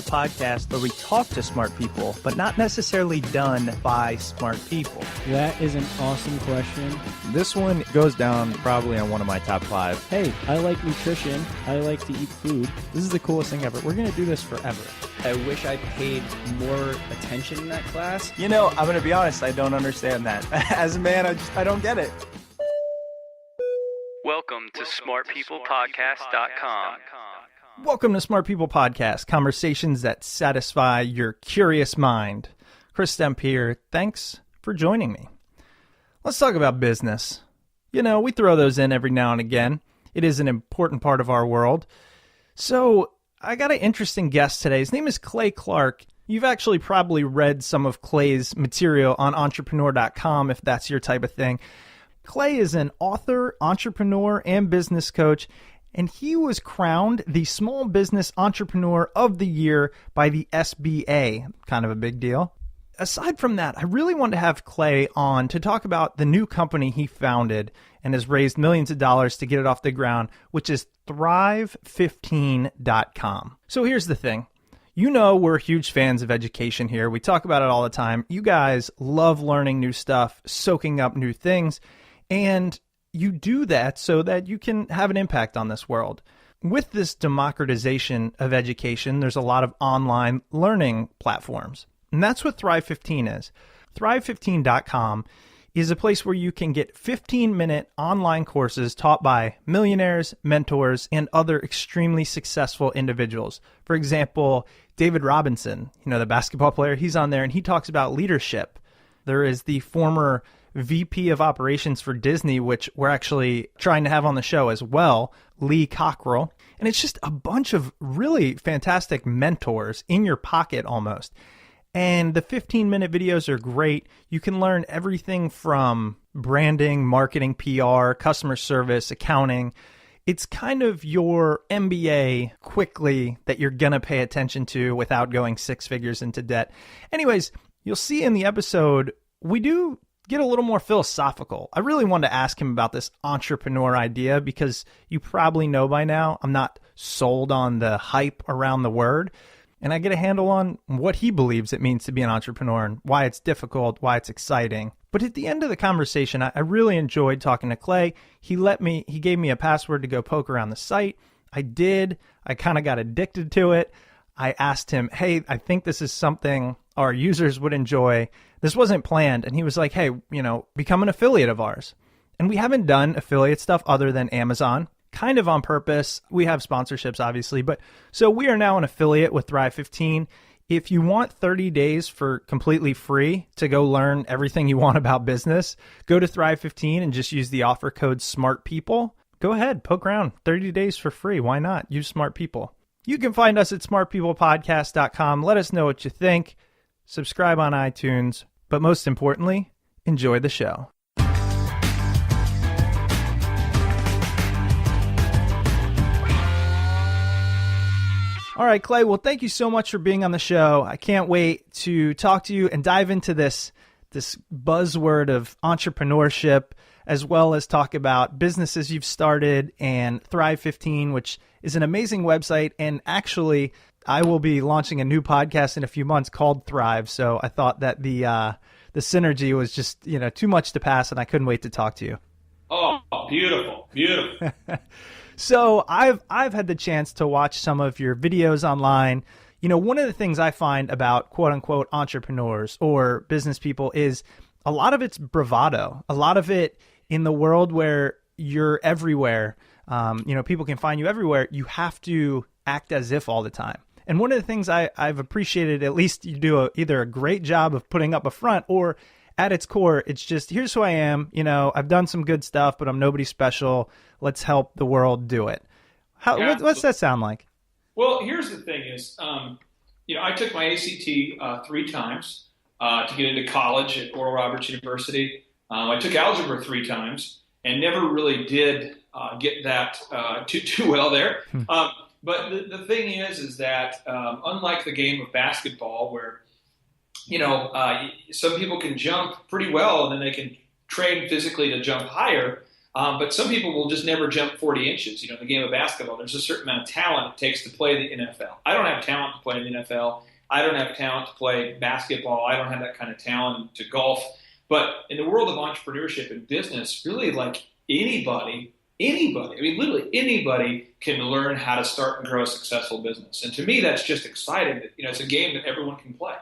podcast where we talk to smart people, but not necessarily done by smart people? That is an awesome question. This one goes down probably on one of my top 5. Hey, I like nutrition. I like to eat food. This is the coolest thing ever. We're going to do this forever. I wish I paid more attention in that class. You know, I'm going to be honest, I don't understand that. As a man, I don't get it. Welcome to smartpeoplepodcast.com. Welcome to Smart People Podcast, conversations that satisfy your curious mind. Chris Stemp here. Thanks for joining me. Let's talk about business. You know, we throw those in every now and again. It is an important part of our world. So I got an interesting guest today. His name is Clay Clark. You've actually probably read some of Clay's material on entrepreneur.com if that's your type of thing. Clay is an author, entrepreneur, and business coach, and he was crowned the Small Business Entrepreneur of the Year by the SBA. Kind of a big deal. Aside from that, I really wanted to have Clay on to talk about the new company he founded and has raised millions of dollars to get it off the ground, which is Thrive15.com. So here's the thing. You know we're huge fans of education here. We talk about it all the time. You guys love learning new stuff, soaking up new things, and you do that so that you can have an impact on this world. With this democratization of education, there's a lot of online learning platforms. And that's what Thrive15 is. Thrive15.com is a place where you can get 15-minute online courses taught by millionaires, mentors, and other extremely successful individuals. For example, David Robinson, the basketball player, he's on there and he talks about leadership. There is the former VP of operations for Disney, which we're actually trying to have on the show as well, Lee Cockrell. And it's just a bunch of really fantastic mentors in your pocket almost. And the 15-minute videos are great. You can learn everything from branding, marketing, PR, customer service, accounting. It's kind of your MBA quickly that you're going to pay attention to without going 6 figures into debt. Anyways, you'll see in the episode, we do get a little more philosophical. I really wanted to ask him about this entrepreneur idea because you probably know by now I'm not sold on the hype around the word. And I get a handle on what he believes it means to be an entrepreneur and why it's difficult, why it's exciting. But at the end of the conversation, I really enjoyed talking to Clay. He gave me a password to go poke around the site. I did. I kind of got addicted to it. I asked him, hey, I think this is something our users would enjoy. This wasn't planned. And he was like, hey, become an affiliate of ours. And we haven't done affiliate stuff other than Amazon. Kind of on purpose. We have sponsorships, obviously, but so we are now an affiliate with Thrive15. If you want 30 days for completely free to go learn everything you want about business, go to Thrive15 and just use the offer code SMARTPeople. Go ahead, poke around. 30 days for free. Why not? Use Smart People. You can find us at smartpeoplepodcast.com. Let us know what you think. Subscribe on iTunes, but most importantly, enjoy the show. All right, Clay, well, thank you so much for being on the show. I can't wait to talk to you and dive into this buzzword of entrepreneurship, as well as talk about businesses you've started and Thrive15, which is an amazing website. And actually, I will be launching a new podcast in a few months called Thrive. So I thought that the synergy was just, too much to pass, and I couldn't wait to talk to you. Oh, beautiful, beautiful. So I've had the chance to watch some of your videos online. One of the things I find about quote unquote entrepreneurs or business people is a lot of it's bravado. A lot of it in the world where you're everywhere. People can find you everywhere. You have to act as if all the time. And one of the things I've appreciated, at least you do either a great job of putting up a front, or at its core, it's just, here's who I am. I've done some good stuff, but I'm nobody special. Let's help the world do it. What's that sound like? Well, here's the thing is, I took my ACT 3 times to get into college at Oral Roberts University. I took algebra 3 times and never really did get that too well there. But the thing is that unlike the game of basketball where some people can jump pretty well and then they can train physically to jump higher. But some people will just never jump 40 inches. In the game of basketball, there's a certain amount of talent it takes to play the NFL. I don't have talent to play in the NFL. I don't have talent to play basketball. I don't have that kind of talent to golf. But in the world of entrepreneurship and business, really like anybody, literally anybody can learn how to start and grow a successful business. And to me, that's just exciting that, it's a game that everyone can play.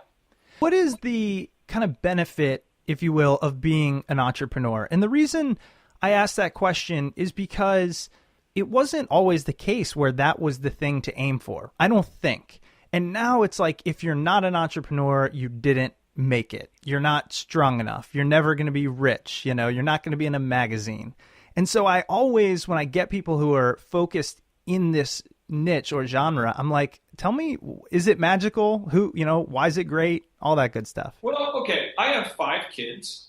What is the kind of benefit, if you will, of being an entrepreneur? And the reason I asked that question is because it wasn't always the case where that was the thing to aim for, I don't think. And now it's like, if you're not an entrepreneur, you didn't make it. You're not strong enough. You're never going to be rich. You're not going to be in a magazine. And so I always, when I get people who are focused in this niche or genre, I'm like, tell me, is it magical? Why is it great? All that good stuff. Well, okay. I have 5 kids.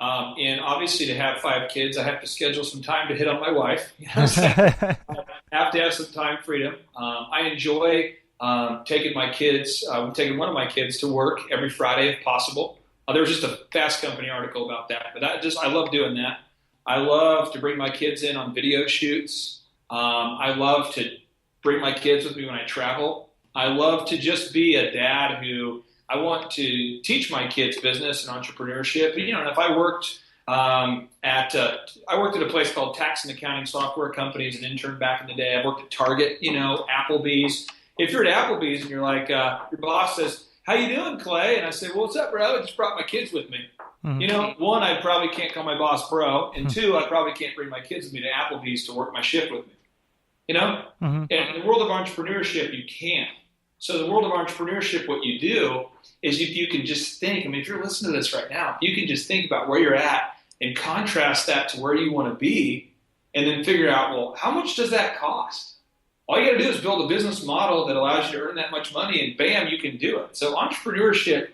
And obviously to have 5 kids, I have to schedule some time to hit on my wife. I have to have some time freedom. I enjoy taking my kids, taking one of my kids to work every Friday if possible. There was just a Fast Company article about that, but I love doing that. I love to bring my kids in on video shoots. I love to bring my kids with me when I travel. I love to just be a dad who I want to teach my kids business and entrepreneurship. And if I worked I worked at a place called Tax and Accounting Software Company as an intern back in the day. I worked at Target, Applebee's. If you're at Applebee's and you're like, your boss says, "How you doing, Clay?" And I say, "Well, what's up, bro? I just brought my kids with me." Mm-hmm. One, I probably can't call my boss bro, and 2, I probably can't bring my kids with me to Applebee's to work my shift with me. Mm-hmm. And in the world of entrepreneurship, you can. So in the world of entrepreneurship, what you do is if you can just think, if you're listening to this right now, you can just think about where you're at and contrast that to where you want to be, and then figure out, well, how much does that cost? All you got to do is build a business model that allows you to earn that much money, and bam, you can do it. So entrepreneurship,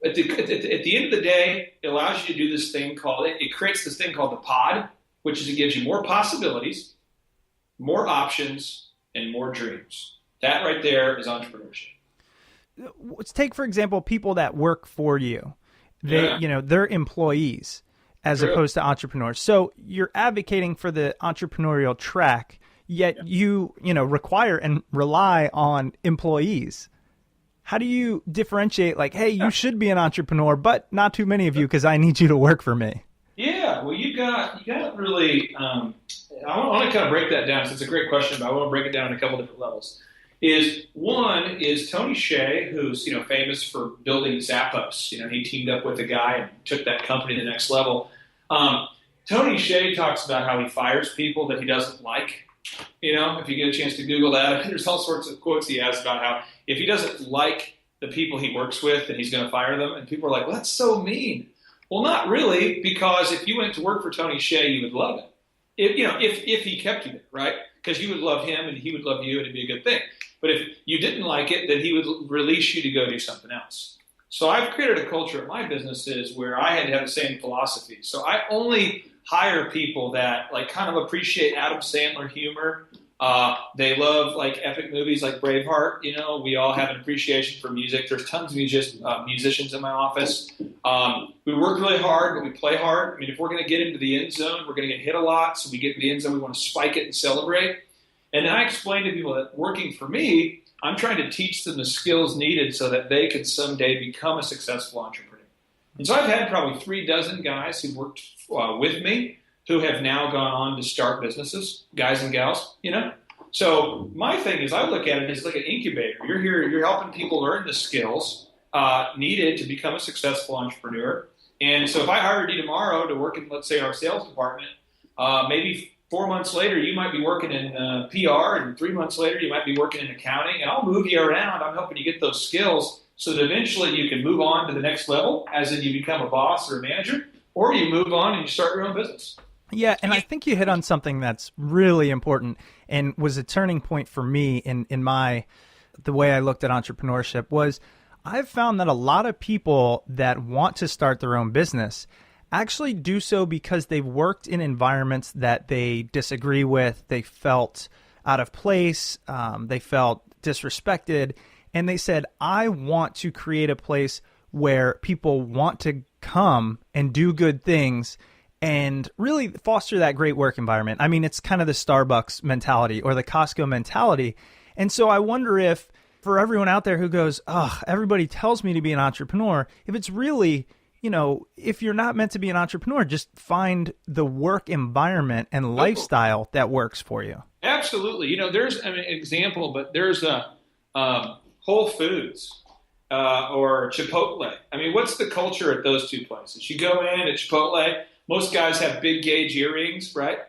at the end of the day, it allows you to do this thing it creates this thing called the pod, which is it gives you more possibilities, more options, and more dreams. That right there is entrepreneurship. Let's take, for example, people that work for you. They're employees as opposed to entrepreneurs. So you're advocating for the entrepreneurial track, yet you require and rely on employees. How do you differentiate, like, hey, you should be an entrepreneur, but not too many of you because I need you to work for me? Yeah, well, you got really, I want to kind of break that down. So it's a great question, but I want to break it down in a couple different levels. One is Tony Hsieh, who's famous for building Zappos. He teamed up with a guy and took that company to the next level. Tony Hsieh talks about how he fires people that he doesn't like. If you get a chance to Google that, there's all sorts of quotes he has about how if he doesn't like the people he works with, then he's going to fire them. And people are like, well, that's so mean. Well, not really, because if you went to work for Tony Hsieh, you would love it. If he kept you there, right? Because you would love him and he would love you and it'd be a good thing. But if you didn't like it, then he would release you to go do something else. So I've created a culture at my businesses where I had to have the same philosophy. So I only hire people that kind of appreciate Adam Sandler humor. They love epic movies like Braveheart. We all have an appreciation for music. There's tons of musicians in my office. We work really hard, but we play hard. If we're going to get into the end zone, we're going to get hit a lot. So we get to the end zone, we want to spike it and celebrate. And then I explain to people that working for me, I'm trying to teach them the skills needed so that they can someday become a successful entrepreneur. And so I've had probably 36 guys who worked with me who have now gone on to start businesses, guys and gals, So my thing is I look at it as like an incubator. You're here, you're helping people learn the skills needed to become a successful entrepreneur. And so if I hired you tomorrow to work in, let's say, our sales department, maybe 4 months later you might be working in PR, and 3 months later you might be working in accounting, and I'll move you around. I'm helping you get those skills so that eventually you can move on to the next level, as in you become a boss or a manager, or you move on and you start your own business. Yeah, and I think you hit on something that's really important and was a turning point for me in the way I looked at entrepreneurship. Was I've found that a lot of people that want to start their own business actually do so because they've worked in environments that they disagree with, they felt out of place, they felt disrespected, and they said, I want to create a place where people want to come and do good things, and really foster that great work environment. I mean, it's kind of the Starbucks mentality or the Costco mentality. And so I wonder if for everyone out there who goes, oh, everybody tells me to be an entrepreneur, if it's really, if you're not meant to be an entrepreneur, just find the work environment and lifestyle that works for you. Absolutely. There's an example, but there's Whole Foods or Chipotle. I mean, what's the culture at those two places? You go in at Chipotle, most guys have big gauge earrings, right?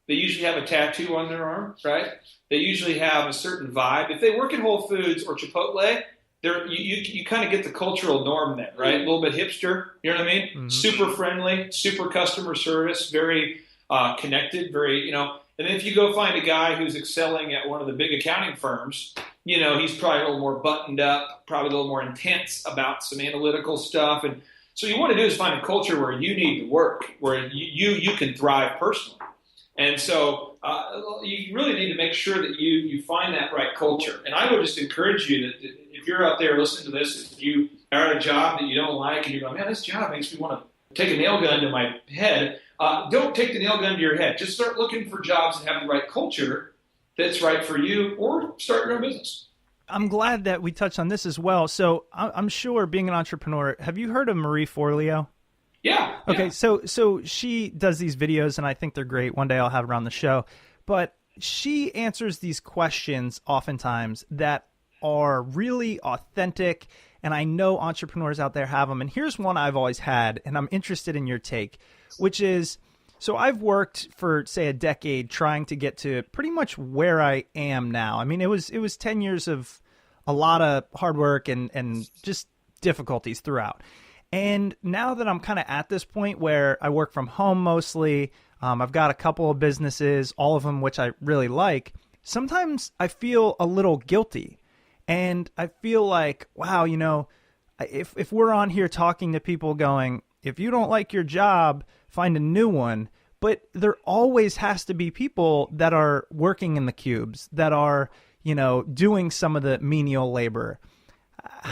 They usually have a tattoo on their arm, right? They usually have a certain vibe. If they work at Whole Foods or Chipotle, you kind of get the cultural norm then, right? A little bit hipster, you know what I mean? Mm-hmm. Super friendly, super customer service, very connected, very, And then if you go find a guy who's excelling at one of the big accounting firms, he's probably a little more buttoned up, probably a little more intense about some analytical stuff. And so what you want to do is find a culture where you need to work, where you can thrive personally. And so you really need to make sure that you find that right culture. And I would just encourage you that if you're out there listening to this, if you are at a job that you don't like and you're going, man, this job makes me want to take a nail gun to my head, don't take the nail gun to your head. Just start looking for jobs that have the right culture that's right for you, or start your own business. I'm glad that we touched on this as well. So I'm sure, being an entrepreneur, have you heard of Marie Forleo? Yeah. Okay, so she does these videos, and I think they're great. One day I'll have her on the show. But she answers these questions oftentimes that are really authentic, and I know entrepreneurs out there have them. And here's one I've always had, and I'm interested in your take, which is, so I've worked for, say, a decade trying to get to pretty much where I am now. I mean, it was 10 years of a lot of hard work and just difficulties throughout. And now that I'm kind of at this point where I work from home mostly, I've got a couple of businesses, all of them which I really like, sometimes I feel a little guilty. And I feel like, wow, if we're on here talking to people going, if you don't like your job, find a new one. But there always has to be people that are working in the cubes, that are, doing some of the menial labor.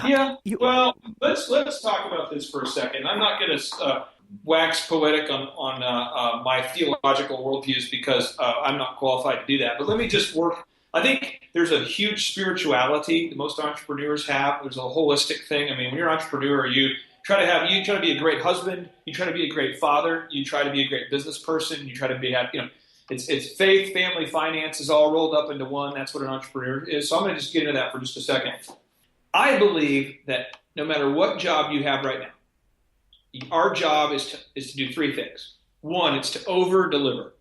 Well, let's talk about this for a second. I'm not going to wax poetic on my theological worldviews because I'm not qualified to do that. But let me just work. I think there's a huge spirituality that most entrepreneurs have. There's a holistic thing. I mean, when you're an entrepreneur, you try to be a great husband. You try to be a great father. You try to be a great business person. You try to be, it's faith, family, finances all rolled up into one. That's what an entrepreneur is. So I'm going to just get into that for just a second. I believe that no matter what job you have right now, our job is to do three things. One, it's to over-deliver,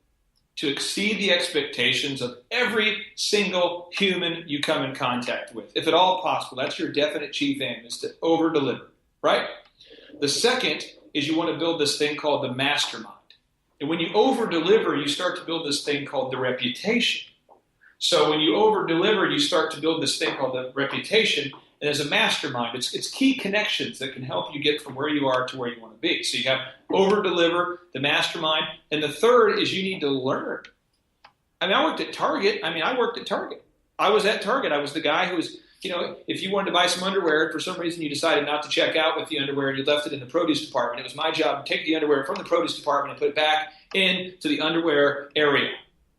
to exceed the expectations of every single human you come in contact with. If at all possible, that's your definite chief aim, is to over-deliver, right? The second is you want to build this thing called the mastermind. And when you over-deliver, you start to build this thing called the reputation. So when you over-deliver, you start to build this thing called the reputation. And as a mastermind, it's key connections that can help you get from where you are to where you want to be. So you have over-deliver, the mastermind. And the third is you need to learn. I worked at Target. I was at Target. I was the guy who was, if you wanted to buy some underwear and for some reason you decided not to check out with the underwear and you left it in the produce department, it was my job to take the underwear from the produce department and put it back into the underwear area.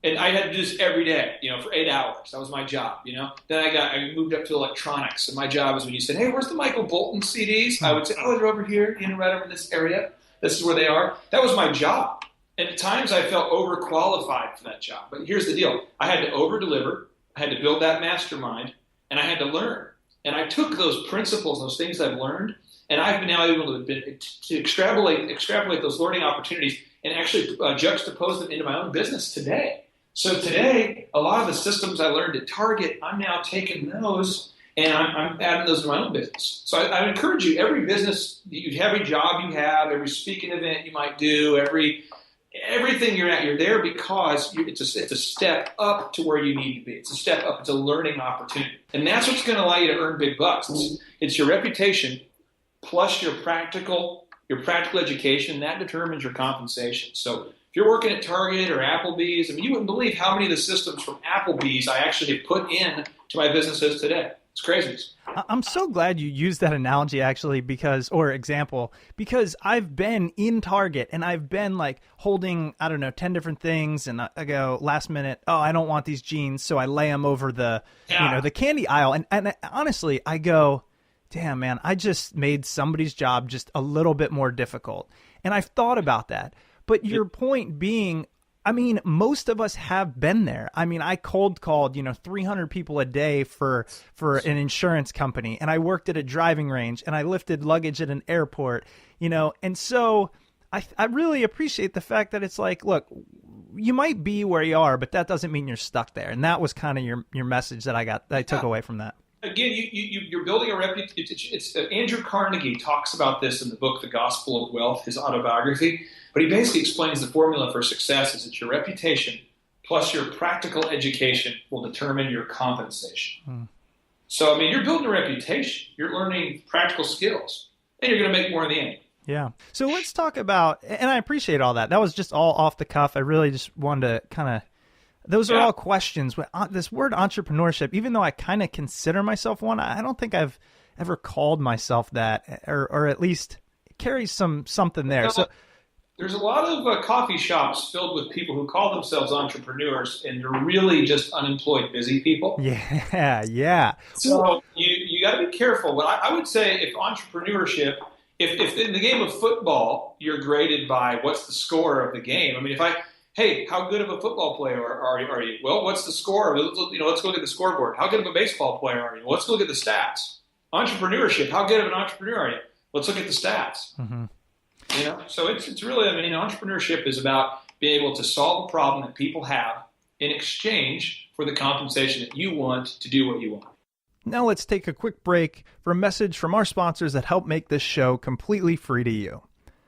And I had to do this every day, for 8 hours. That was my job, Then I moved up to electronics. And my job is when you said, hey, where's the Michael Bolton CDs? I would say, oh, they're over here, right over in this area. This is where they are. That was my job. And at times I felt overqualified for that job. But here's the deal. I had to over-deliver. I had to build that mastermind. And I had to learn. And I took those principles, those things I've learned, and I've been now able to extrapolate those learning opportunities and actually juxtapose them into my own business today. So today, a lot of the systems I learned at Target, I'm now taking those and I'm adding those to my own business. So I encourage you, every business, every job you have, every speaking event you might do, everything you're at, you're there because it's a step up to where you need to be. It's a step up. It's a learning opportunity. And that's what's going to allow you to earn big bucks. It's your reputation plus your practical education. That determines your compensation. So if you're working at Target or Applebee's, you wouldn't believe how many of the systems from Applebee's I actually have put in to my businesses today. It's craziness. I'm so glad you used that analogy actually or example, because I've been in Target and I've been like holding, I don't know, 10 different things. And I go last minute, oh, I don't want these jeans. So I lay them over the candy aisle. And honestly, I go, damn, man, I just made somebody's job just a little bit more difficult. And I've thought about that. But your point being, I mean, most of us have been there. I mean, I cold called, 300 people a day for an insurance company, and I worked at a driving range, and I lifted luggage at an airport, and so I really appreciate the fact that it's like, look, you might be where you are, but that doesn't mean you're stuck there. And that was kind of your message that I took away from that. Again, you're building a reputation. Andrew Carnegie talks about this in the book, The Gospel of Wealth, his autobiography. But he basically explains the formula for success is that your reputation plus your practical education will determine your compensation. So, I mean, you're building a reputation. You're learning practical skills. And you're going to make more in the end. Yeah. So let's talk about, and I appreciate all that. That was just all off the cuff. I really just wanted to kind of, those are all questions. This word entrepreneurship, even though I kind of consider myself one, I don't think I've ever called myself that, or at least it carries something there. So there's a lot of coffee shops filled with people who call themselves entrepreneurs, and they're really just unemployed, busy people. Yeah. So you got to be careful. But I would say if entrepreneurship, if in the game of football, you're graded by what's the score of the game. I mean, hey, how good of a football player are you? Well, what's the score? Let's go look at the scoreboard. How good of a baseball player are you? Well, let's look at the stats. Entrepreneurship, how good of an entrepreneur are you? Let's look at the stats. Mm-hmm. So it's really, entrepreneurship is about being able to solve a problem that people have in exchange for the compensation that you want to do what you want. Now let's take a quick break for a message from our sponsors that help make this show completely free to you.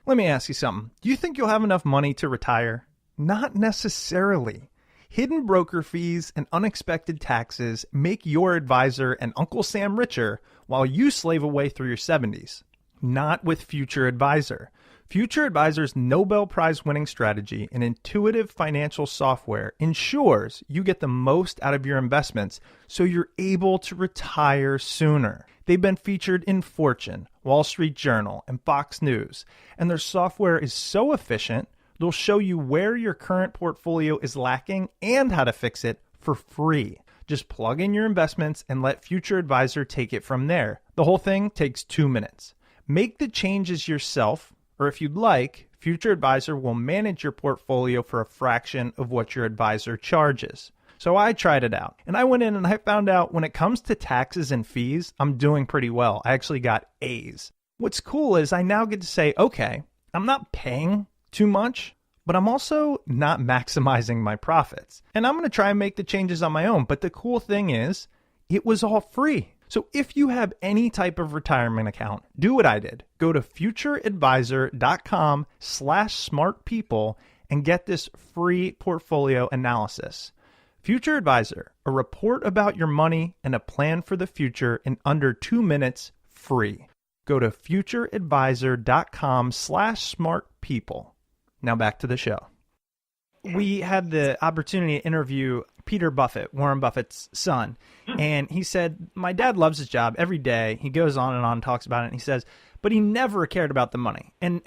Let me ask you something. Do you think you'll have enough money to retire? Not necessarily. Hidden broker fees and unexpected taxes make your advisor and Uncle Sam richer while you slave away through your 70s. Not with Future Advisor. Future Advisor's Nobel Prize winning strategy and intuitive financial software ensures you get the most out of your investments so you're able to retire sooner. They've been featured in Fortune, Wall Street Journal, and Fox News, and their software is so efficient, they'll show you where your current portfolio is lacking and how to fix it for free. Just plug in your investments and let Future Advisor take it from there. The whole thing takes 2 minutes. Make the changes yourself, or if you'd like, Future Advisor will manage your portfolio for a fraction of what your advisor charges. So I tried it out, and I went in and I found out when it comes to taxes and fees, I'm doing pretty well. I actually got A's. What's cool is I now get to say, okay, I'm not paying too much, but I'm also not maximizing my profits. And I'm going to try and make the changes on my own. But the cool thing is, it was all free. So if you have any type of retirement account, do what I did. Go to futureadvisor.com/smartpeople and get this free portfolio analysis. Future Advisor, a report about your money and a plan for the future in under 2 minutes, free. Go to futureadvisor.com/smartpeople. Now back to the show. We had the opportunity to interview Peter Buffett, Warren Buffett's son. And he said, my dad loves his job every day. He goes on and on, talks about it. And he says, but he never cared about the money. And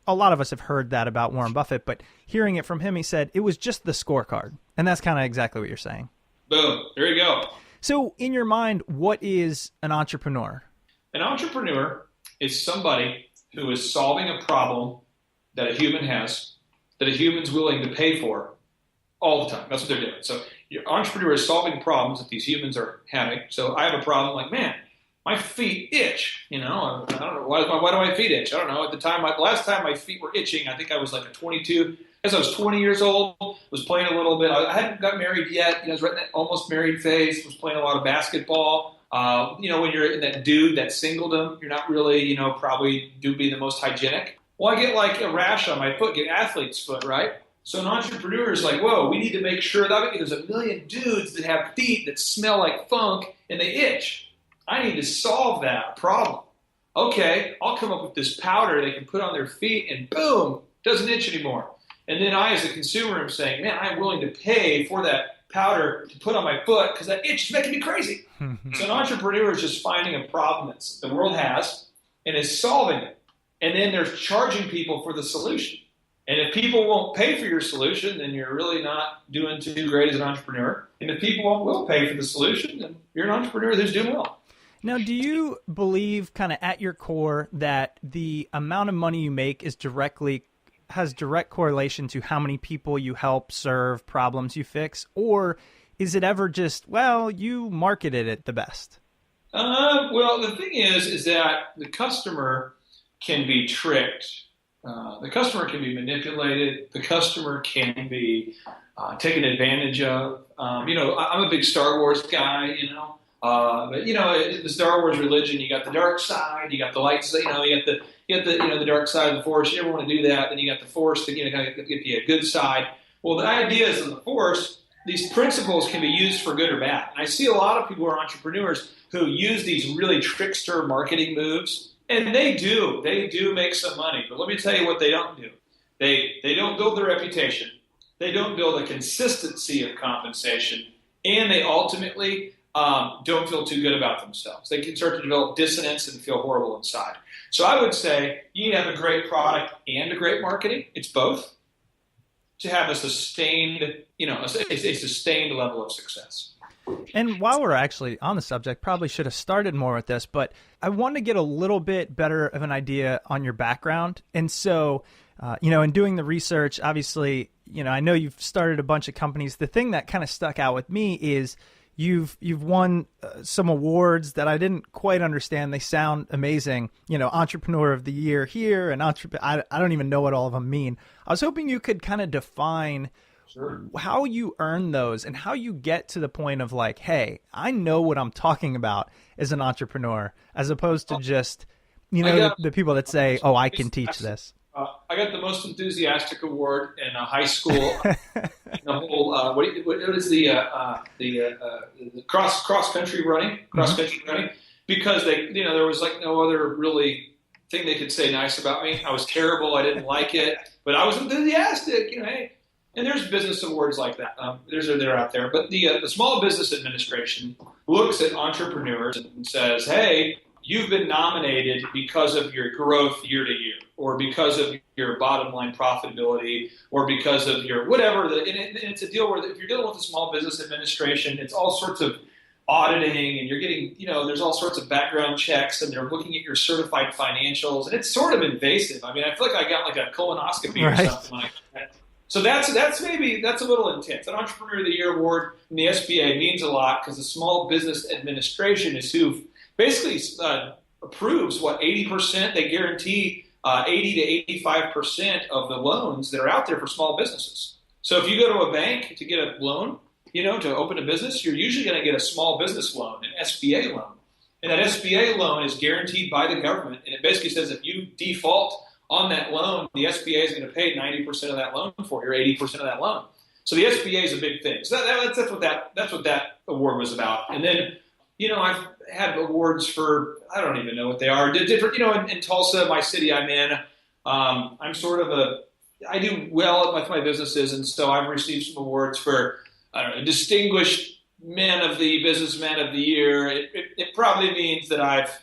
a lot of us have heard that about Warren Buffett, but hearing it from him, he said, it was just the scorecard. And that's kind of exactly what you're saying. Boom. There you go. So in your mind, what is an entrepreneur? An entrepreneur is somebody who is solving a problem that a human has, that a human's willing to pay for all the time. That's what they're doing. So your entrepreneur is solving problems that these humans are having. So I have a problem like, man, my feet itch. I don't know. Why do my feet itch? I don't know. At the time, last time my feet were itching, I think I was like a 22. As I was 20 years old, was playing a little bit. I hadn't got married yet. I was right in that almost married phase. Was playing a lot of basketball. When you're in that singledom, you're not really, probably do be the most hygienic. Well, I get like a rash on my foot, get athlete's foot, right? So an entrepreneur is like, whoa, we need to make sure that there's a million dudes that have feet that smell like funk and they itch. I need to solve that problem. Okay, I'll come up with this powder they can put on their feet and boom, doesn't itch anymore. And then I, as a consumer, am saying, man, I'm willing to pay for that powder to put on my foot because that itch is making me crazy. So an entrepreneur is just finding a problem that the world has and is solving it. And then they're charging people for the solution. And if people won't pay for your solution, then you're really not doing too great as an entrepreneur. And if people will pay for the solution, then you're an entrepreneur that's doing well. Now, do you believe kind of at your core that the amount of money you make has direct correlation to how many people you help serve, problems you fix? Or is it ever just, well, you marketed it the best? Well, the thing is that the customer can be tricked. The customer can be manipulated. The customer can be taken advantage of. I'm a big Star Wars guy, but the Star Wars religion, you got the dark side, you got the light side, you got the dark side of the Force. You never want to do that. Then you got the Force to kind of get the good side. Well, the idea is in the Force, these principles can be used for good or bad. And I see a lot of people who are entrepreneurs who use these really trickster marketing moves. And they do make some money, but let me tell you what they don't do. They don't build their reputation. They don't build a consistency of compensation, and they ultimately don't feel too good about themselves. They can start to develop dissonance and feel horrible inside. So I would say you need to have a great product and a great marketing. It's both to have a sustained, a sustained level of success. And while we're actually on the subject, probably should have started more with this, but I want to get a little bit better of an idea on your background. And so, in doing the research, obviously, I know you've started a bunch of companies. The thing that kind of stuck out with me is you've won some awards that I didn't quite understand. They sound amazing. Entrepreneur of the Year here, and I don't even know what all of them mean. I was hoping you could kind of define how you earn those and how you get to the point of like, hey, I know what I'm talking about as an entrepreneur, as opposed to just, the people that say, oh, I can teach this. I got the most enthusiastic award in high school. The whole what is the cross country running, because there was like no other really thing they could say nice about me. I was terrible. I didn't like it, but I was enthusiastic. Hey. And there's business awards like that. They're out there. But the Small Business Administration looks at entrepreneurs and says, hey, you've been nominated because of your growth year to year, or because of your bottom line profitability, or because of your whatever. And it's a deal where if you're dealing with the Small Business Administration, it's all sorts of auditing, and you're getting, there's all sorts of background checks, and they're looking at your certified financials. And it's sort of invasive. I mean, I feel like I got like a colonoscopy or something like that. So that's a little intense. An Entrepreneur of the Year award from the SBA means a lot because the Small Business Administration is who basically approves what 80%. They guarantee 80 to 85% of the loans that are out there for small businesses. So if you go to a bank to get a loan, to open a business, you're usually going to get a small business loan, an SBA loan, and that SBA loan is guaranteed by the government, and it basically says if you default on that loan, the SBA is going to pay 90% of that loan for you, or 80% of that loan. So the SBA is a big thing. So that's what that award was about. And then, I've had awards for, I don't even know what they are. Different, in Tulsa, my city I'm in, I'm sort of I do well with my businesses, and so I've received some awards for, Distinguished Businessman of the Year. It probably means that I've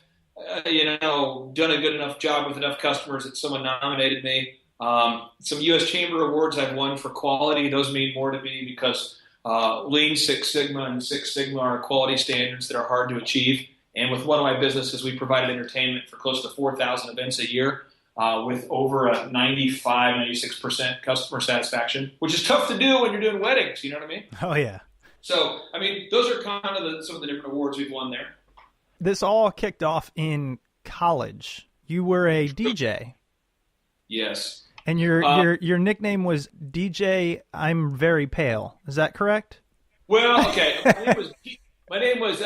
done a good enough job with enough customers that someone nominated me. Some U.S. Chamber awards I've won for quality. Those mean more to me because Lean Six Sigma and Six Sigma are quality standards that are hard to achieve. And with one of my businesses, we provided entertainment for close to 4,000 events a year with over a 96% customer satisfaction, which is tough to do when you're doing weddings. You know what I mean? Oh, yeah. So, those are kind of some of the different awards we've won there. This all kicked off in college. You were a DJ. Yes. And your nickname was DJ I'm Very Pale. Is that correct? Well, okay. My name was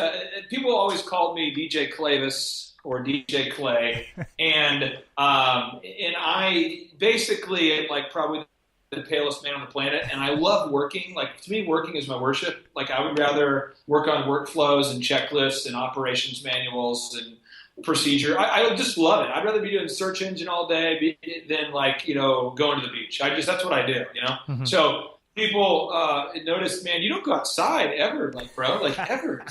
people always called me DJ Clavis or DJ Clay. And I basically am like probably the palest man on the planet, and I love working. Like, to me, working is my worship. Like, I would rather work on workflows and checklists and operations manuals and procedure. I just love it. I'd rather be doing search engine all day than going to the beach. That's what I do, Mm-hmm. So people notice, man, you don't go outside ever, like, bro, like ever.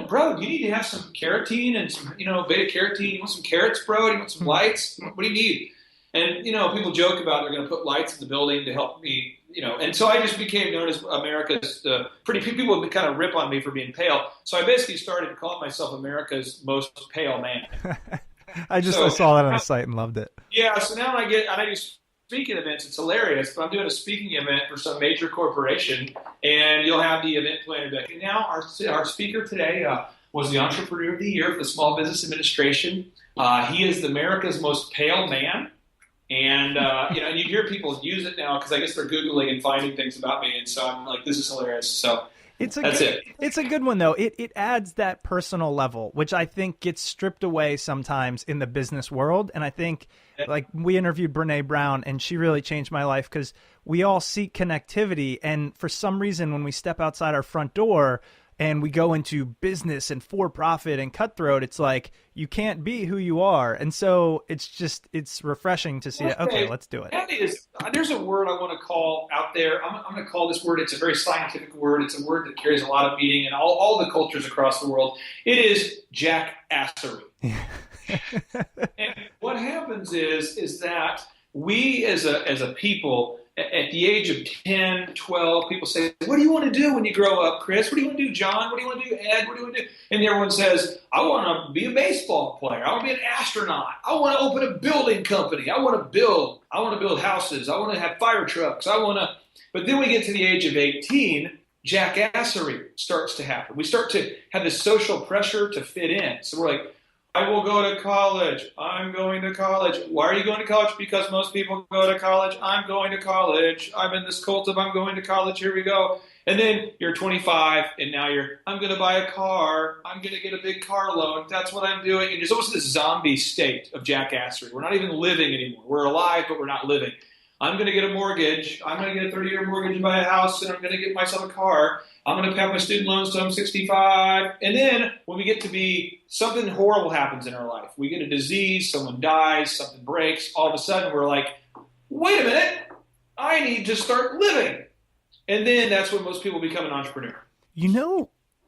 Bro, you need to have some carotene and some, beta carotene. You want some carrots, bro? You want some lights? What do you need? And, people joke about they're going to put lights in the building to help me, and so I just became known as America's people would kind of rip on me for being pale. So I basically started calling myself America's most pale man. I saw that on the site and loved it. Yeah. So now I do speaking events. It's hilarious, but I'm doing a speaking event for some major corporation, and you'll have the event planner back. And now our speaker today was the Entrepreneur of the Year for the Small Business Administration. He is America's most pale man. And, and you hear people use it now because I guess they're Googling and finding things about me. And so I'm like, this is hilarious. So It's a good one, though. It adds that personal level, which I think gets stripped away sometimes in the business world. And I think, like, we interviewed Brene Brown, and she really changed my life because we all seek connectivity. And for some reason, when we step outside our front door and we go into business and for-profit and cutthroat, it's like you can't be who you are. And so it's refreshing to see, okay, let's do it. There's a word I want to call out there. I'm going to call this word, it's a very scientific word. It's a word that carries a lot of meaning in all the cultures across the world. It is jackassery. And what happens is that we as a people, at the age of 10, 12, people say, what do you want to do when you grow up, Chris? What do you want to do, John? What do you want to do, Ed? What do you want to do? And everyone says, I want to be a baseball player. I want to be an astronaut. I want to open a building company. I want to build houses. I want to have fire trucks. But then we get to the age of 18, jackassery starts to happen. We start to have this social pressure to fit in. So we're like, I will go to college. I'm going to college. Why are you going to college? Because most people go to college. I'm going to college. I'm in this cult of I'm going to college. Here we go. And then you're 25, and now I'm going to buy a car. I'm going to get a big car loan. That's what I'm doing. And there's almost this zombie state of jackassery. We're not even living anymore. We're alive, but we're not living. I'm going to get a mortgage. I'm going to get a 30-year mortgage and buy a house, and I'm going to get myself a car. I'm going to have my student loans till I'm 65. And then when we get to be, something horrible happens in our life. We get a disease, someone dies, something breaks. All of a sudden we're like, wait a minute, I need to start living. And then that's when most people become an entrepreneur.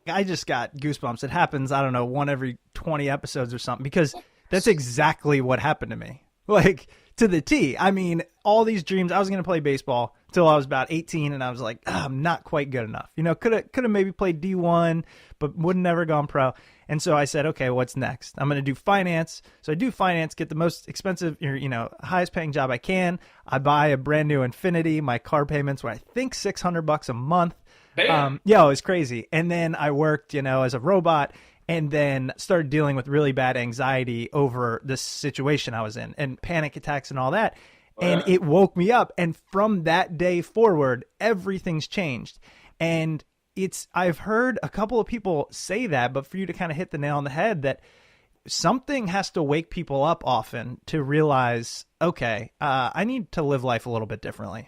I just got goosebumps. It happens, I don't know, one every 20 episodes or something, because that's exactly what happened to me. Like, to the T. I mean, all these dreams. I was going to play baseball until I was about 18, and I was like, I'm not quite good enough. Could have maybe played D1, but would have never gone pro. And so I said, okay, what's next? I'm going to do finance. So I do finance, get the most expensive, highest paying job I can. I buy a brand new Infiniti. My car payments were, I think, $600 a month. It was crazy. And then I worked, as a robot, and then started dealing with really bad anxiety over this situation I was in and panic attacks and all that. And it woke me up. And from that day forward, everything's changed. And I've heard a couple of people say that, but for you to kind of hit the nail on the head, that something has to wake people up often to realize, okay, I need to live life a little bit differently.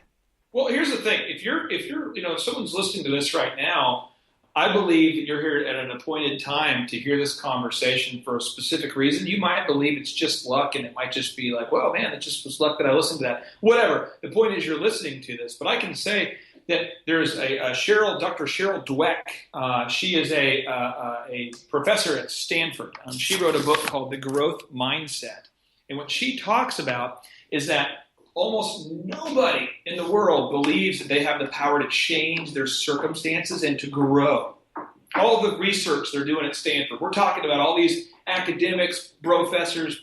Well, here's the thing. If someone's listening to this right now, I believe that you're here at an appointed time to hear this conversation for a specific reason. You might believe it's just luck, and it might just be like, well, man, it just was luck that I listened to that. Whatever. The point is you're listening to this. But I can say that there's Dr. Cheryl Dweck. She is a professor at Stanford. She wrote a book called The Growth Mindset. And what she talks about is that almost nobody in the world believes that they have the power to change their circumstances and to grow. All the research they're doing at Stanford, we're talking about all these academics, professors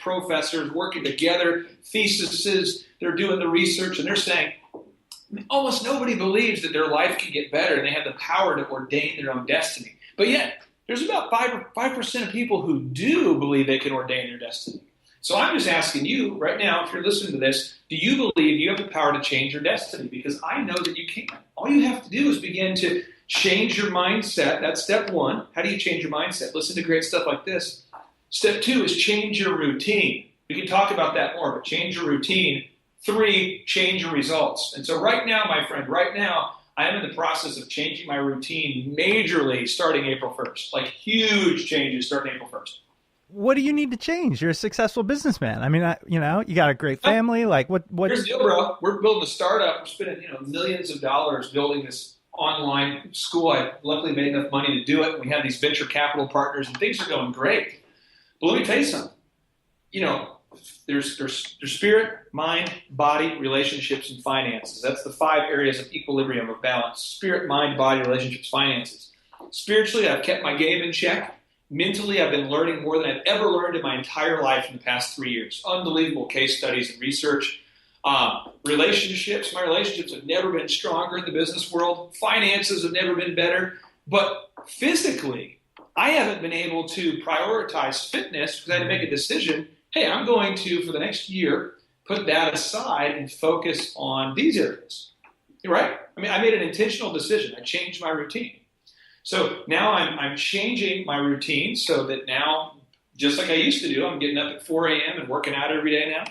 working together, theses, they're doing the research, and they're saying almost nobody believes that their life can get better and they have the power to ordain their own destiny. But yet, there's about 5% of people who do believe they can ordain their destiny. So I'm just asking you right now, if you're listening to this, do you believe you have the power to change your destiny? Because I know that you can. All you have to do is begin to change your mindset. That's step one. How do you change your mindset? Listen to great stuff like this. Step two is change your routine. We can talk about that more, but change your routine. 3, change your results. And so right now, my friend, I am in the process of changing my routine majorly starting April 1st, like huge changes starting April 1st. what do you need to change? You're a successful businessman. I mean, you got a great family. Like what? Here's the deal, bro. We're building a startup. We're spending, millions of dollars building this online school. I luckily made enough money to do it. We have these venture capital partners, and things are going great. But let me tell you something. There's spirit, mind, body, relationships, and finances. That's the 5 areas of equilibrium, of balance. Spirit, mind, body, relationships, finances. Spiritually, I've kept my game in check. Mentally, I've been learning more than I've ever learned in my entire life in the past 3 years. Unbelievable case studies and research. Relationships, my relationships have never been stronger in the business world. Finances have never been better. But physically, I haven't been able to prioritize fitness because I had to make a decision. Hey, I'm going to, for the next year, put that aside and focus on these areas. Right? I mean, I made an intentional decision. I changed my routine. So now I'm changing my routine so that now, just like I used to do, I'm getting up at 4 a.m. and working out every day now.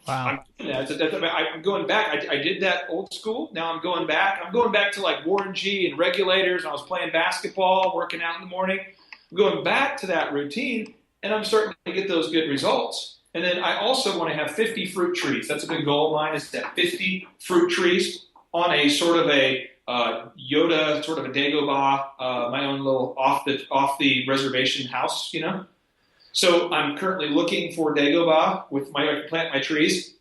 Wow. I'm doing that. I'm going back. I did that old school. Now I'm going back. I'm going back to like Warren G and regulators. I was playing basketball, working out in the morning. I'm going back to that routine, and I'm starting to get those good results. And then I also want to have 50 fruit trees. That's a big goal of mine, is to have 50 fruit trees on a sort of a Yoda, sort of a Dagobah, my own little off the reservation house, So I'm currently looking for Dagobah I can plant my trees,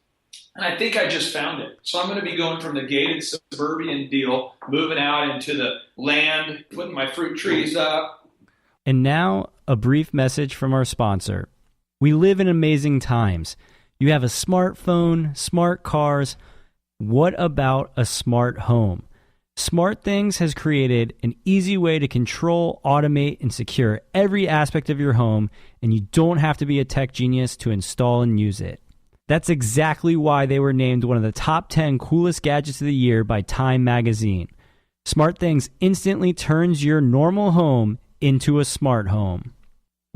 and I think I just found it. So I'm going to be going from the gated suburban deal, moving out into the land, putting my fruit trees up. And now, a brief message from our sponsor. We live in amazing times. You have a smartphone, smart cars. What about a smart home? SmartThings has created an easy way to control, automate, and secure every aspect of your home, and you don't have to be a tech genius to install and use it. That's exactly why they were named one of the top 10 coolest gadgets of the year by Time magazine. SmartThings instantly turns your normal home into a smart home.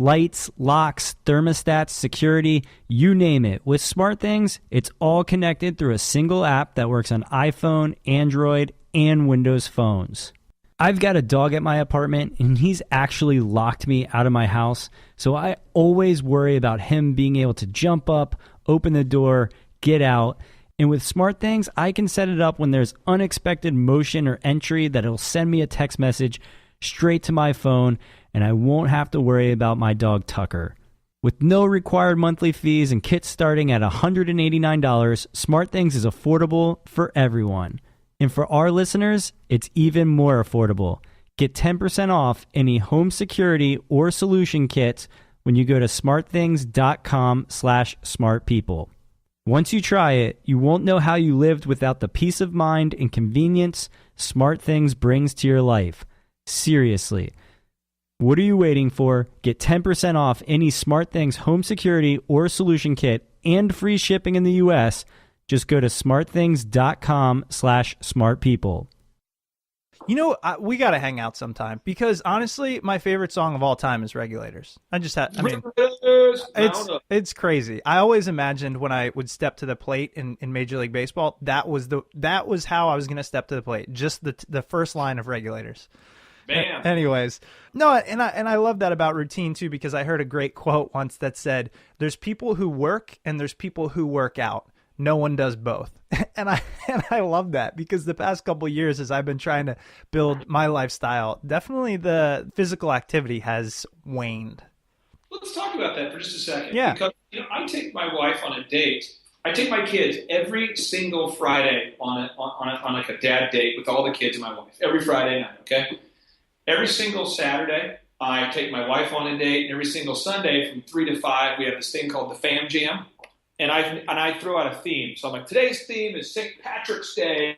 Lights, locks, thermostats, security, you name it. With SmartThings, it's all connected through a single app that works on iPhone, Android, and Windows phones. I've got a dog at my apartment, and he's actually locked me out of my house, so I always worry about him being able to jump up, open the door, get out. And with SmartThings, I can set it up when there's unexpected motion or entry that it'll send me a text message straight to my phone, and I won't have to worry about my dog Tucker. With no required monthly fees and kits starting at $189, SmartThings is affordable for everyone. And for our listeners, it's even more affordable. Get 10% off any home security or solution kits when you go to smartthings.com/smartpeople. Once you try it, you won't know how you lived without the peace of mind and convenience SmartThings brings to your life. Seriously. What are you waiting for? Get 10% off any SmartThings home security or solution kit and free shipping in the U.S. Just go to smartthings.com/smartpeople. We got to hang out sometime because honestly, my favorite song of all time is Regulators. It's crazy. I always imagined when I would step to the plate in Major League Baseball, that was how I was going to step to the plate. Just the first line of Regulators. Bam. Anyways, no, and I love that about routine too, because I heard a great quote once that said, "There's people who work and there's people who work out. No one does both." And I love that because the past couple of years, as I've been trying to build my lifestyle, definitely the physical activity has waned. Let's talk about that for just a second. Yeah. Because I take my wife on a date. I take my kids every single Friday on like a dad date with all the kids and my wife. Every Friday night, okay? Every single Saturday, I take my wife on a date. And every single Sunday from 3 to 5, we have this thing called the Fam Jam. And I throw out a theme. So I'm like, today's theme is St. Patrick's Day.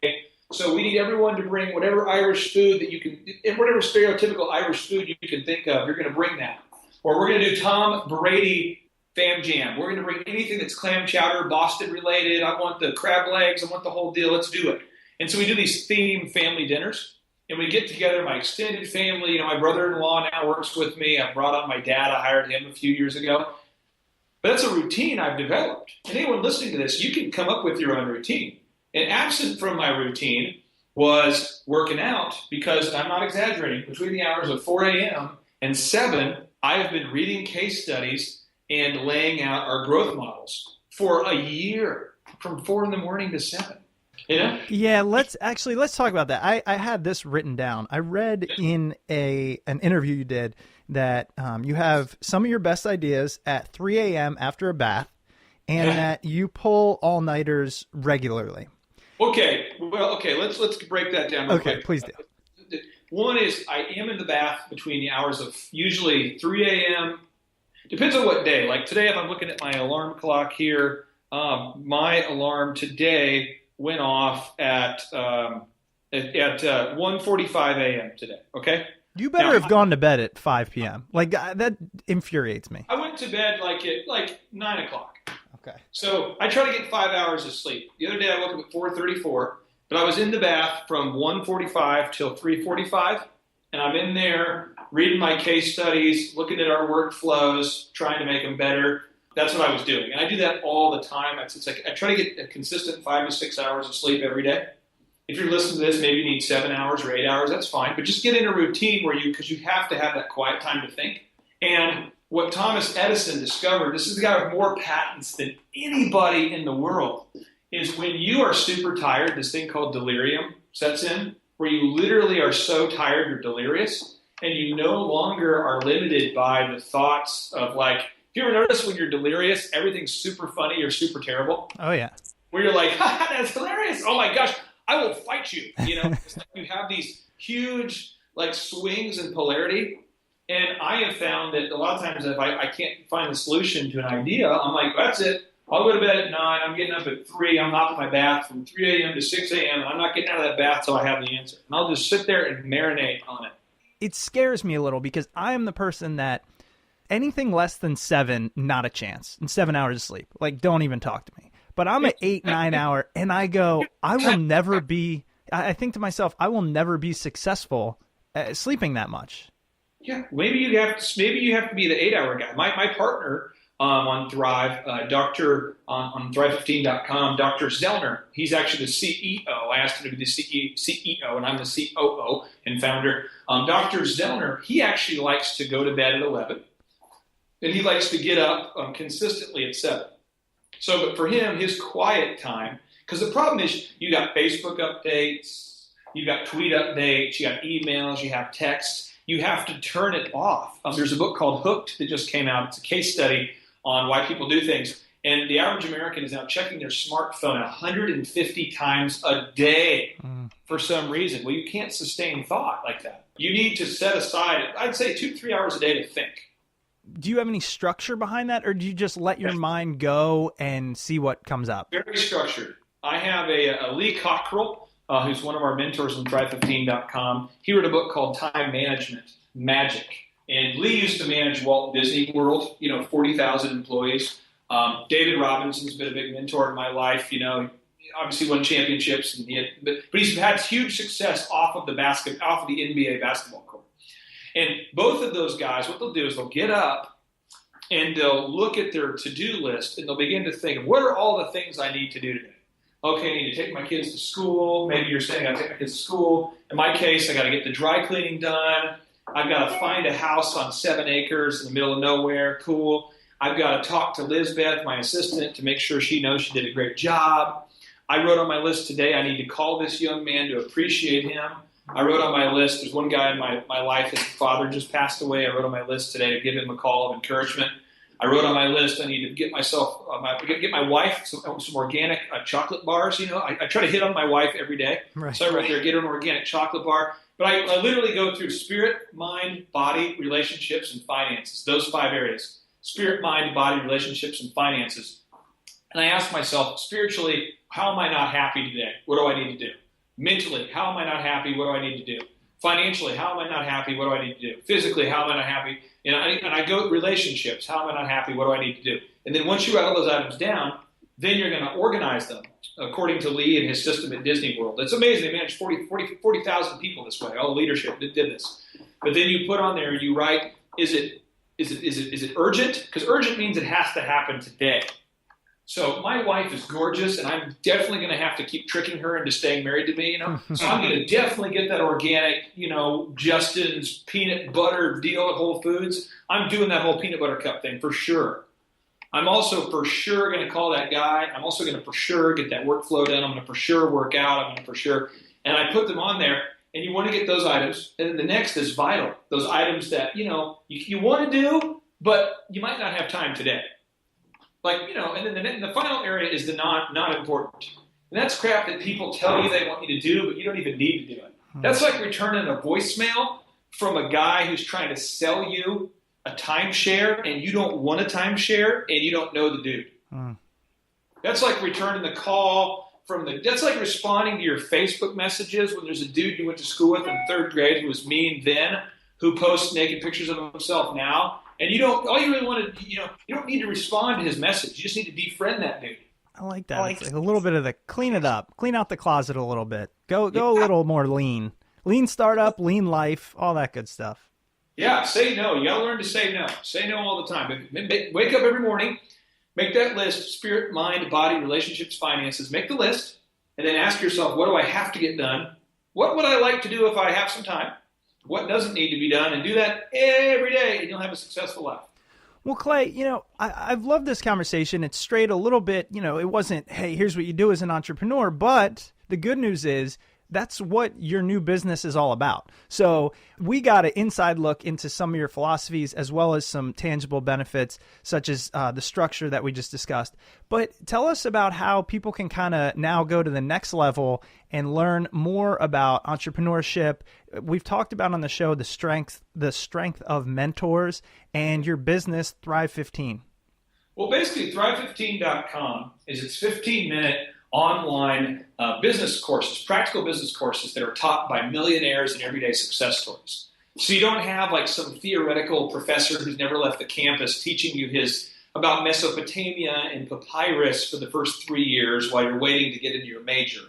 So we need everyone to bring whatever Irish food that you can, whatever stereotypical Irish food you can think of, you're going to bring that. Or we're going to do Tom Brady Fam Jam. We're going to bring anything that's clam chowder, Boston related. I want the crab legs. I want the whole deal. Let's do it. And so we do these theme family dinners. And we get together, my extended family. My brother-in-law now works with me. I brought on my dad. I hired him a few years ago. But that's a routine I've developed. And anyone listening to this, you can come up with your own routine. And absent from my routine was working out because, I'm not exaggerating, between the hours of 4 a.m. and 7, I have been reading case studies and laying out our growth models for a year from 4 in the morning to 7. You know? Yeah, let's talk about that. I had this written down. I read in an interview you did that you have some of your best ideas at 3 a.m. after a bath, and that you pull all-nighters regularly. Okay, let's break that down real quick. Please do. One is I am in the bath between the hours of usually 3 a.m. Depends on what day. Like today, if I'm looking at my alarm clock here, my alarm today went off at 1:45 a.m. today. Okay. You better have gone to bed at 5 p.m. Like that infuriates me. I went to bed at 9 o'clock. Okay. So I try to get 5 hours of sleep. The other day I woke up at 4:34, but I was in the bath from 1:45 till 3:45, and I'm in there reading my case studies, looking at our workflows, trying to make them better. That's what I was doing, and I do that all the time. It's like I try to get a consistent 5 to 6 hours of sleep every day. If you're listening to this, maybe you need 7 hours or 8 hours. That's fine, but just get in a routine because you have to have that quiet time to think. And what Thomas Edison discovered, this is the guy with more patents than anybody in the world, is when you are super tired, this thing called delirium sets in, where you literally are so tired you're delirious, and you no longer are limited by the thoughts of if you ever notice when you're delirious, everything's super funny or super terrible? Oh, yeah. Where you're like, that's hilarious. Oh, my gosh, I will fight you. It's like you have these huge swings in polarity. And I have found that a lot of times if I can't find the solution to an idea, I'm like, that's it. I'll go to bed at 9. I'm getting up at 3. I'm hopping my bath from 3 a.m. to 6 a.m. And I'm not getting out of that bath till I have the answer. And I'll just sit there and marinate on it. It scares me a little because I am the person that anything less than 7, not a chance. And 7 hours of sleep. Don't even talk to me. But I'm at 8, 9 hour, and I go, I think to myself, I will never be successful at sleeping that much. Yeah, maybe you have to be the 8-hour guy. My partner on Thrive, on Thrive15.com, Dr. Zellner, he's actually the CEO. I asked him to be the CEO, and I'm the COO and founder. Dr. Zellner, he actually likes to go to bed at 11, and he likes to get up consistently at 7. So, but for him, his quiet time, because the problem is you got Facebook updates, you got tweet updates, you got emails, you have texts. You have to turn it off. There's a book called Hooked that just came out. It's a case study on why people do things. And the average American is now checking their smartphone 150 times a day for some reason. Well, you can't sustain thought like that. You need to set aside, I'd say 2 to 3 hours a day to think. Do you have any structure behind that, or do you just let your mind go and see what comes up? Very structured. I have a Lee Cockrell, who's one of our mentors on Thrive15.com. He wrote a book called Time Management Magic. And Lee used to manage Walt Disney World, 40,000 employees. David Robinson's been a big mentor in my life. Obviously won championships, and but he's had huge success off of the NBA basketball court. And both of those guys, what they'll do is they'll get up and they'll look at their to-do list and they'll begin to think, what are all the things I need to do today? Okay, I need to take my kids to school. Maybe you're saying I got to take my kids to school. In my case, I got to get the dry cleaning done. I've got to find a house on 7 acres in the middle of nowhere. Cool. I've got to talk to Lizbeth, my assistant, to make sure she knows she did a great job. I wrote on my list today, I need to call this young man to appreciate him. I wrote on my list, there's one guy in my life, his father just passed away. I wrote on my list today to give him a call of encouragement. I wrote on my list, I need to get myself, get my wife some organic chocolate bars. I try to hit on my wife every day. Right. So I wrote there, get her an organic chocolate bar. But I literally go through spirit, mind, body, relationships, and finances. Those 5 areas. Spirit, mind, body, relationships, and finances. And I ask myself, spiritually, how am I not happy today? What do I need to do? Mentally, how am I not happy? What do I need to do? Financially, how am I not happy? What do I need to do? Physically, how am I not happy? And I go relationships. How am I not happy? What do I need to do? And then once you write all those items down, then you're going to organize them according to Lee and his system at Disney World. It's amazing. They managed 40,000 people this way. All the leadership that did this. But then you put on there, you write, is it urgent? Because urgent means it has to happen today. So my wife is gorgeous, and I'm definitely going to have to keep tricking her into staying married to me, So I'm going to definitely get that organic, Justin's peanut butter deal at Whole Foods. I'm doing that whole peanut butter cup thing for sure. I'm also for sure going to call that guy. I'm also going to for sure get that workflow done. I'm going to for sure work out. I'm going to for sure. And I put them on there, and you want to get those items. And then the next is vital. Those items that, you want to do, but you might not have time today. And then the final area is the not important. And that's crap that people tell you they want you to do, but you don't even need to do it. That's like returning a voicemail from a guy who's trying to sell you a timeshare, and you don't want a timeshare, and you don't know the dude. That's like returning the call that's like responding to your Facebook messages when there's a dude you went to school with in third grade who was mean then, who posts naked pictures of himself now. And all you really want to, you don't need to respond to his message. You just need to defriend that dude. I like that. It's like a little bit of the clean it up, clean out the closet a little bit. Go a little more lean startup, lean life, all that good stuff. Yeah, say no. You got to learn to say no. Say no all the time. Wake up every morning, make that list: spirit, mind, body, relationships, finances. Make the list, and then ask yourself, what do I have to get done? What would I like to do if I have some time? What doesn't need to be done? And do that every day, and you'll have a successful life. Well, Clay, I've loved this conversation. It's strayed a little bit. It wasn't, hey, here's what you do as an entrepreneur. But the good news is that's what your new business is all about. So we got an inside look into some of your philosophies as well as some tangible benefits, such as the structure that we just discussed. But tell us about how people can kind of now go to the next level and learn more about entrepreneurship. We've talked about on the show the strength of mentors and your business, Thrive 15. Well, basically, Thrive15.com is its 15-minute online business courses, practical business courses that are taught by millionaires and everyday success stories. So you don't have like some theoretical professor who's never left the campus teaching you about Mesopotamia and papyrus for the first 3 years while you're waiting to get into your major.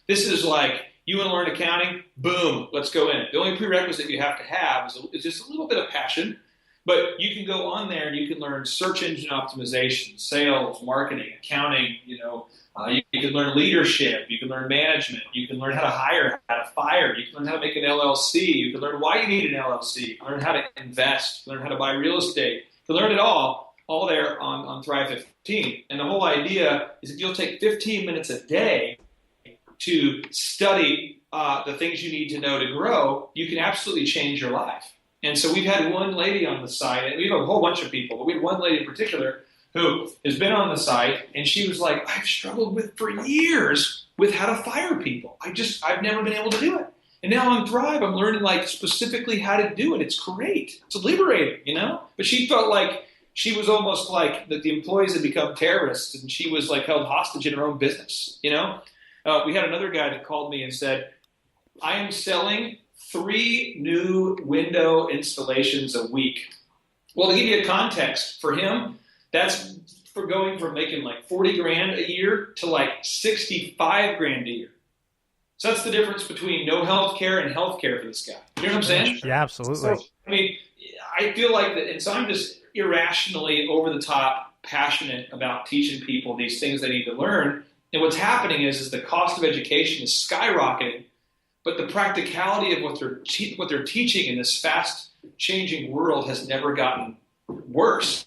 This is like, you want to learn accounting? Boom, let's go in. The only prerequisite you have to have is just a little bit of passion. But you can go on there and you can learn search engine optimization, sales, marketing, accounting. You can learn leadership. You can learn management. You can learn how to hire, how to fire. You can learn how to make an LLC. You can learn why you need an LLC. You can learn how to invest. You can learn how to buy real estate. You can learn it all there on Thrive 15. And the whole idea is that you'll take 15 minutes a day to study the things you need to know to grow, you can absolutely change your life. And so we've had one lady on the site, and we have a whole bunch of people, but we had one lady in particular who has been on the site, and she was like, I've struggled for years with how to fire people. I've never been able to do it. And now on Thrive, I'm learning specifically how to do it. It's great. It's liberating, But she felt like she was almost like that the employees had become terrorists, and she was held hostage in her own business, We had another guy that called me and said, I am selling 3 new window installations a week. Well, to give you a context, for him, that's for going from making 40 grand a year to 65 grand a year. So that's the difference between no health care and health care for this guy. You know what I'm saying? Yeah, absolutely. So, I feel like that, and so I'm just irrationally over the top passionate about teaching people these things they need to learn. And what's happening is the cost of education is skyrocketing, but the practicality of what they're teaching in this fast-changing world has never gotten worse.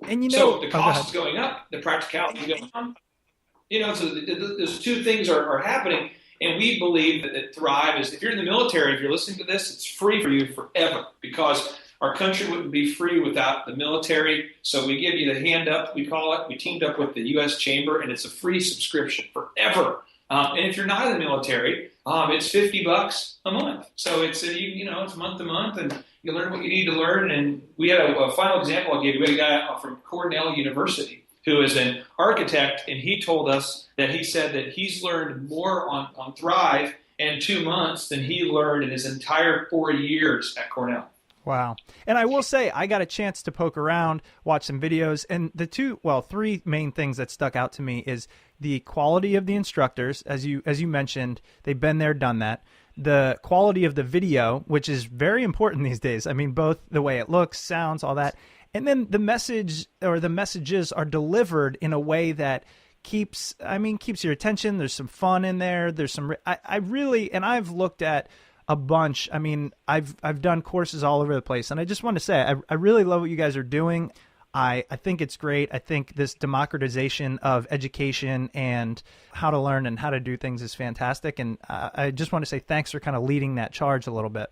And so the cost is going up, the practicality is going down. So those two things are happening, and we believe that Thrive is, if you're in the military, if you're listening to this, it's free for you forever, because our country wouldn't be free without the military. So we give you the hand up, we call it. We teamed up with the U.S. Chamber, and it's a free subscription forever. And if you're not in the military, it's $50 a month. So it's it's month to month, and you learn what you need to learn. And we had a final example I'll give you. We had a guy from Cornell University who is an architect, and he told us that he said that he's learned more on Thrive in 2 months than he learned in his entire 4 years at Cornell. Wow. And I will say, I got a chance to poke around, watch some videos, and the 3 main things that stuck out to me is the quality of the instructors. As you mentioned, they've been there, done that. The quality of the video, which is very important these days. Both the way it looks, sounds, all that. And then the message or the messages are delivered in a way that keeps your attention. There's some fun in there. There's some, I really, and I've looked at a bunch. I mean, I've done courses all over the place, and I just want to say, I really love what you guys are doing. I think it's great. I think this democratization of education and how to learn and how to do things is fantastic. And I just want to say thanks for kind of leading that charge a little bit.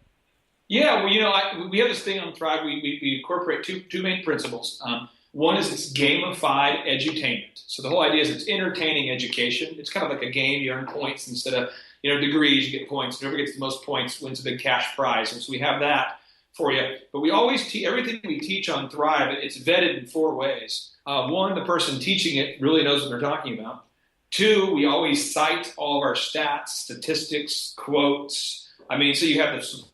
Yeah, well, we have this thing on Thrive. We incorporate two main principles. One is it's gamified edutainment. So the whole idea is it's entertaining education. It's kind of like a game. You earn points instead of degrees. You get points. Whoever gets the most points wins a big cash prize. And so we have that for you. But we always everything we teach on Thrive. It's vetted in 4 ways. One, the person teaching it really knows what they're talking about. 2, we always cite all of our stats, statistics, quotes. So you have the supported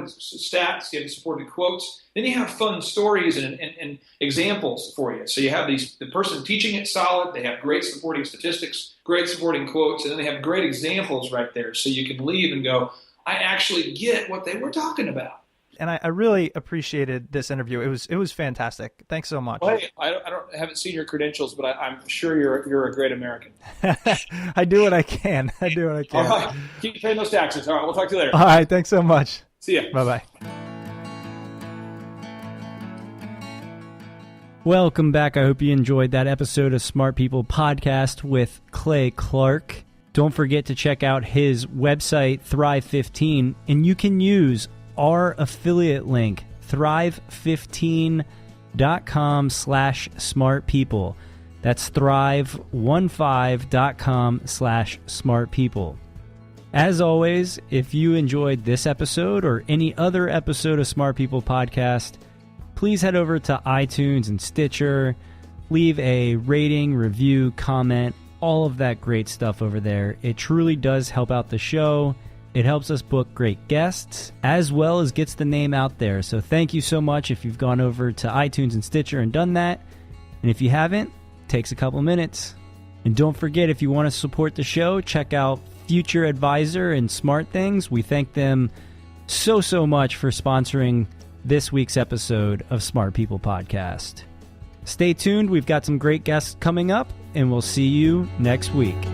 stats, you have the supported quotes, then you have fun stories and examples for you. So you have the person teaching it solid, they have great supporting statistics, great supporting quotes, and then they have great examples right there. So you can leave and go, I actually get what they were talking about. And I really appreciated this interview. It was fantastic. Thanks so much. Well, hey, I haven't seen your credentials, but I'm sure you're a great American. I do what I can. All right. Keep paying those taxes. All right. We'll talk to you later. All right. Thanks so much. See ya. Bye-bye. Welcome back. I hope you enjoyed that episode of Smart People Podcast with Clay Clark. Don't forget to check out his website, Thrive15, and you can use our affiliate link, thrive15.com/smartpeople. That's thrive15.com/smartpeople. As always, if you enjoyed this episode or any other episode of Smart People Podcast, please head over to iTunes and Stitcher, leave a rating, review, comment, all of that great stuff over there. It truly does help out the show. It helps us book great guests, as well as gets the name out there. So thank you so much if you've gone over to iTunes and Stitcher and done that. And if you haven't, it takes a couple minutes. And don't forget, if you want to support the show, check out Future Advisor and Smart Things. We thank them so much for sponsoring this week's episode of Smart People Podcast. Stay tuned. We've got some great guests coming up, and we'll see you next week.